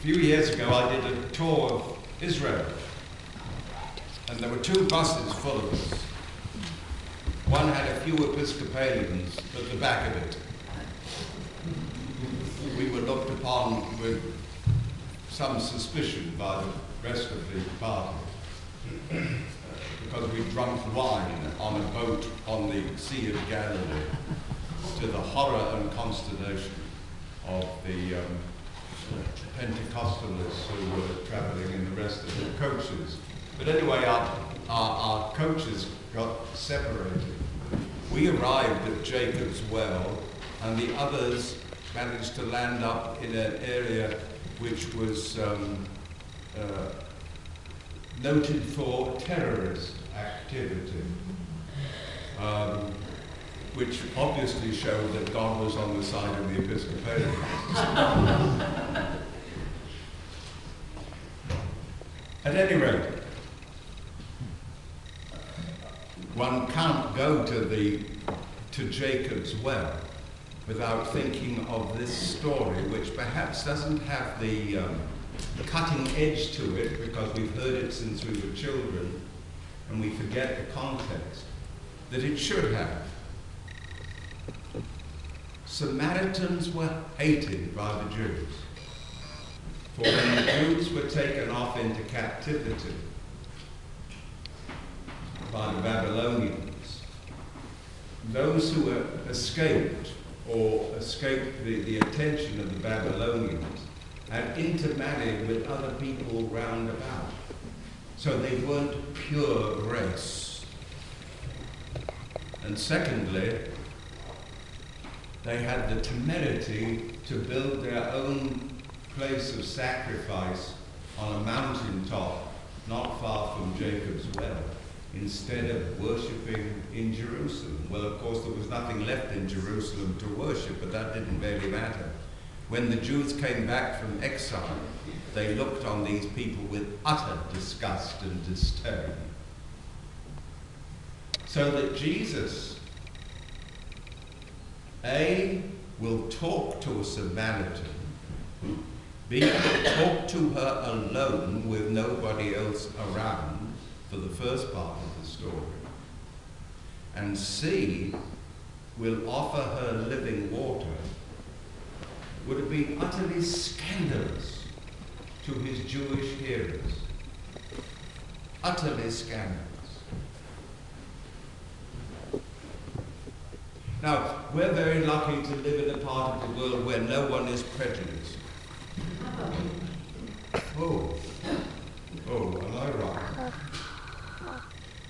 few years ago I did a tour of Israel, and there were 2 buses full of us. One had a few Episcopalians at the back of it. We were looked upon with some suspicion by the rest of the party because we drunk wine on a boat on the Sea of Galilee, to the horror and consternation of the Pentecostalists who were travelling in the rest of the coaches. But anyway, our coaches got separated. We arrived at Jacob's Well, and the others managed to land up in an area which was noted for terrorist activity, which obviously showed that God was on the side of the Episcopalians. At any rate, one can't go to Jacob's Well without thinking of this story, which perhaps doesn't have the cutting edge to it because we've heard it since we were children and we forget the context, that it should have. Samaritans were hated by the Jews. For when the Jews were taken off into captivity by the Babylonians, those who escaped or escaped the attention of the Babylonians had intermarried with other people round about. So they weren't pure race. And secondly, they had the temerity to build their own place of sacrifice on a mountaintop not far from Jacob's Well, instead of worshipping in Jerusalem. Well, of course, there was nothing left in Jerusalem to worship, but that didn't really matter. When the Jews came back from exile, they looked on these people with utter disgust and disdain. So that Jesus, A, will talk to a Samaritan, B, will talk to her alone with nobody else around for the first part of the story, and C, will offer her living water, would have been utterly scandalous to his Jewish hearers. Utterly scandalous. Now, we're very lucky to live in a part of the world where no one is prejudiced. Oh, am I right?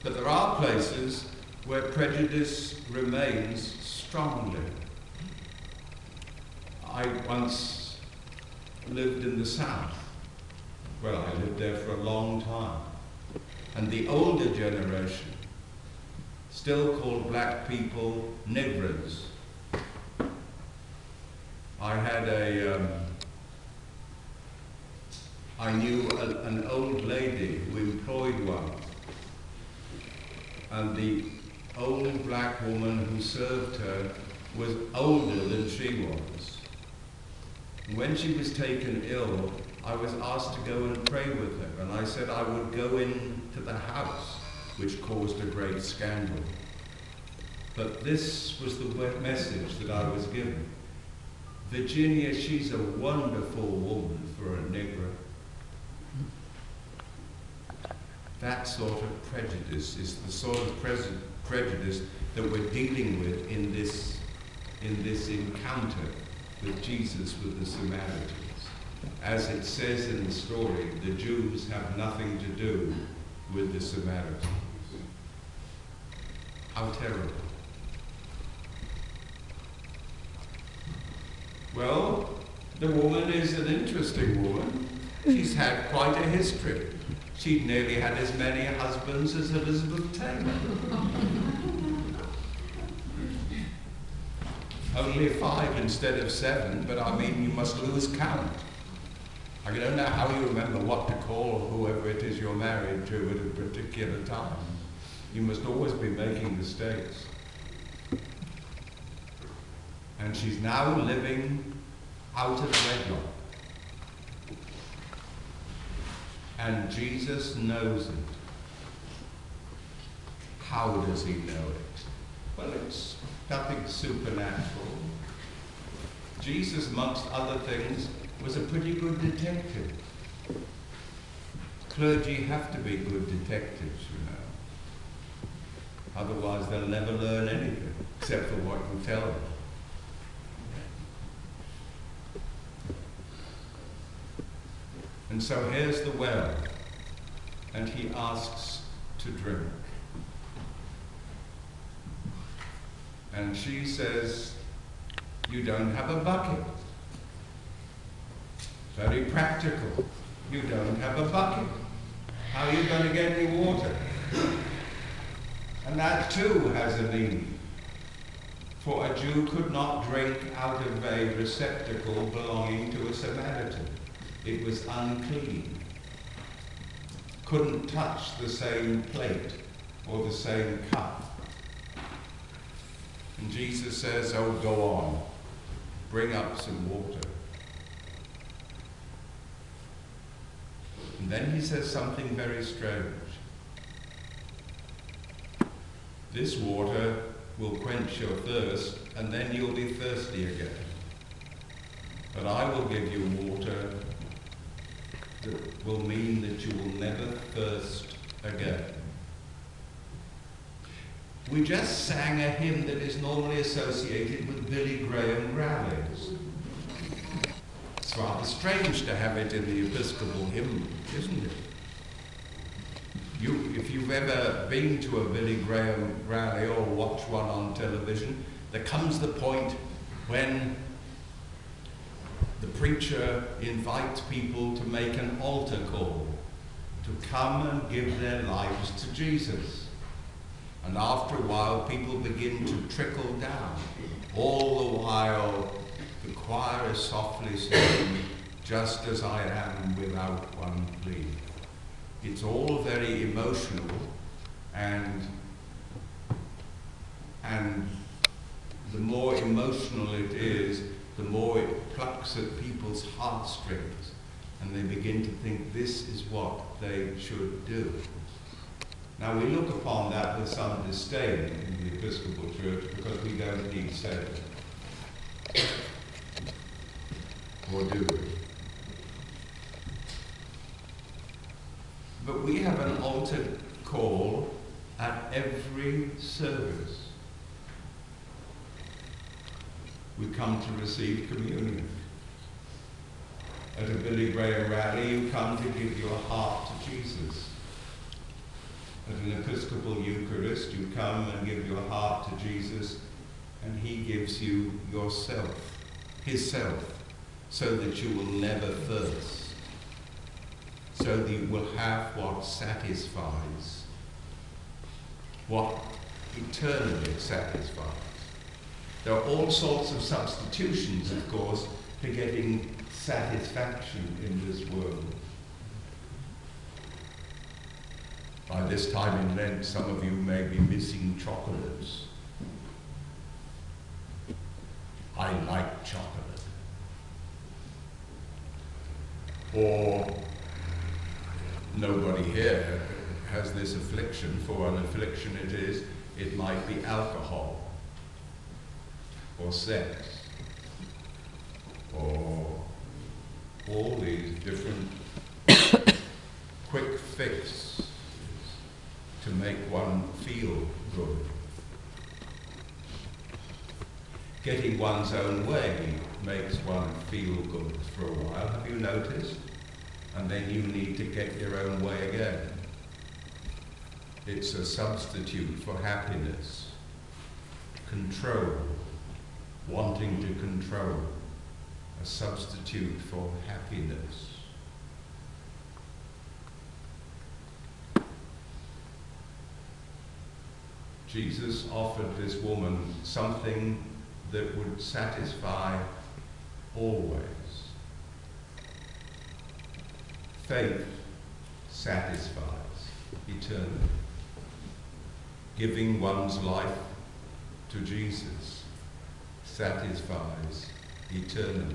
But there are places where prejudice remains strongly. I once lived in the South. Well, I lived there for a long time. And the older generation still called black people niggers. I knew an old lady who employed one, and the old black woman who served her was older than she was. When she was taken ill, I was asked to go and pray with her, and I said I would go into the house, which caused a great scandal. But this was the message that I was given. Virginia, she's a wonderful woman for a Negro. That sort of prejudice is the sort of prejudice that we're dealing with in this encounter with Jesus with the Samaritans. As it says in the story, the Jews have nothing to do with the Samaritans. How terrible. Well, the woman is an interesting woman. She's had quite a history. She'd nearly had as many husbands as Elizabeth Taylor. Only 5 instead of 7, but I mean, you must lose count. I don't know how you remember what to call whoever it is you're married to at a particular time. You must always be making mistakes. And she's now living out of wedlock. And Jesus knows it. How does he know it? Well, it's nothing supernatural. Jesus, amongst other things, was a pretty good detective. Clergy have to be good detectives, you know. Otherwise they'll never learn anything, except for what you tell them. And so here's the well, and he asks to drink. And she says, you don't have a bucket. Very practical. You don't have a bucket. How are you going to get any water? And that too has a meaning. For a Jew could not drink out of a receptacle belonging to a Samaritan. It was unclean. Couldn't touch the same plate or the same cup. And Jesus says, oh, go on. Bring up some water. And then he says something very strange. This water will quench your thirst, and then you'll be thirsty again. But I will give you water that will mean that you will never thirst again. We just sang a hymn that is normally associated with Billy Graham rallies. It's rather strange to have it in the Episcopal hymn, isn't it? If you've ever been to a Billy Graham rally or watched one on television, there comes the point when the preacher invites people to make an altar call, to come and give their lives to Jesus. And after a while, people begin to trickle down. All the while, the choir is softly singing, just as I am without one plea. It's all very emotional, and the more emotional it is, the more it plucks at people's heartstrings, and they begin to think this is what they should do. Now, we look upon that with some disdain in the Episcopal Church because we don't need saving. Or do we? But we have an altar call at every service. We come to receive communion. At a Billy Graham rally, you come to give your heart to Jesus. At an Episcopal Eucharist, you come and give your heart to Jesus, and he gives you yourself, his self, so that you will never thirst, so that you will have what satisfies, what eternally satisfies. There are all sorts of substitutions, of course, for getting satisfaction in this world. By this time in Lent, some of you may be missing chocolates. I like chocolate. Or nobody here has this affliction. For an affliction it is, it might be alcohol, or sex, or all these different quick fixes to make one feel good. Getting one's own way makes one feel good for a while, have you noticed? And then you need to get your own way again. It's a substitute for happiness. Control, wanting to control, a substitute for happiness. Jesus offered this woman something that would satisfy always. Faith satisfies eternally. Giving one's life to Jesus satisfies eternally.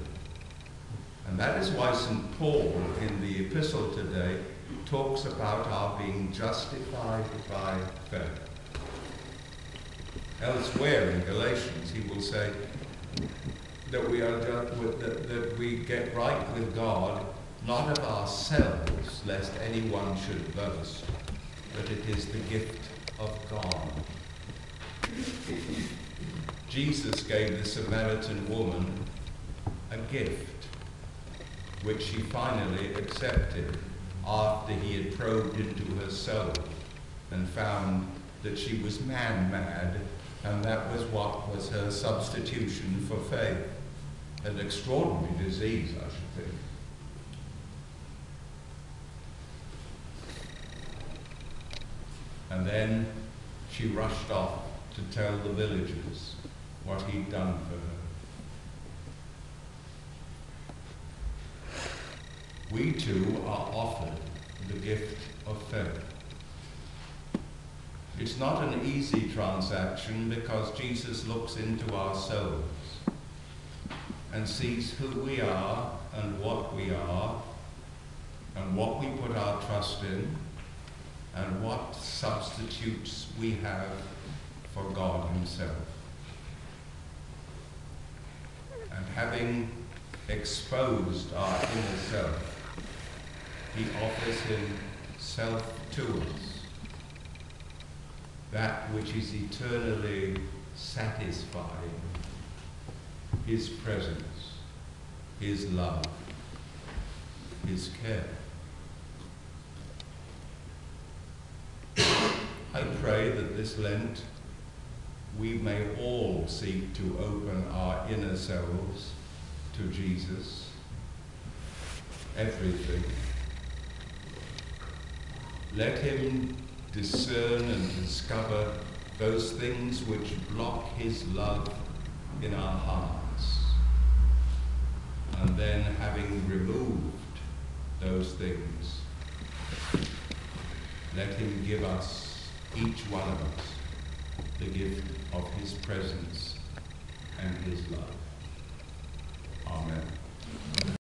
And that is why St. Paul in the epistle today talks about our being justified by faith. Elsewhere in Galatians, he will say that we get right with God, not of ourselves, lest anyone should boast, but it is the gift of God. Jesus gave the Samaritan woman a gift, which she finally accepted after he had probed into her soul and found that she was man-mad, and that was what was her substitution for faith. An extraordinary disease, I should think. And then she rushed off to tell the villagers what he'd done for her. We too are offered the gift of faith. It's not an easy transaction because Jesus looks into our souls and sees who we are and what we are and what we put our trust in and what substitutes we have for God himself. And having exposed our inner self, he offers himself to us, that which is eternally satisfying, his presence, his love, his care. I pray that this Lent we may all seek to open our inner selves to Jesus, everything. Let him discern and discover those things which block his love in our hearts. And then, having removed those things, let him give us, each one of us, the gift of his presence and his love. Amen.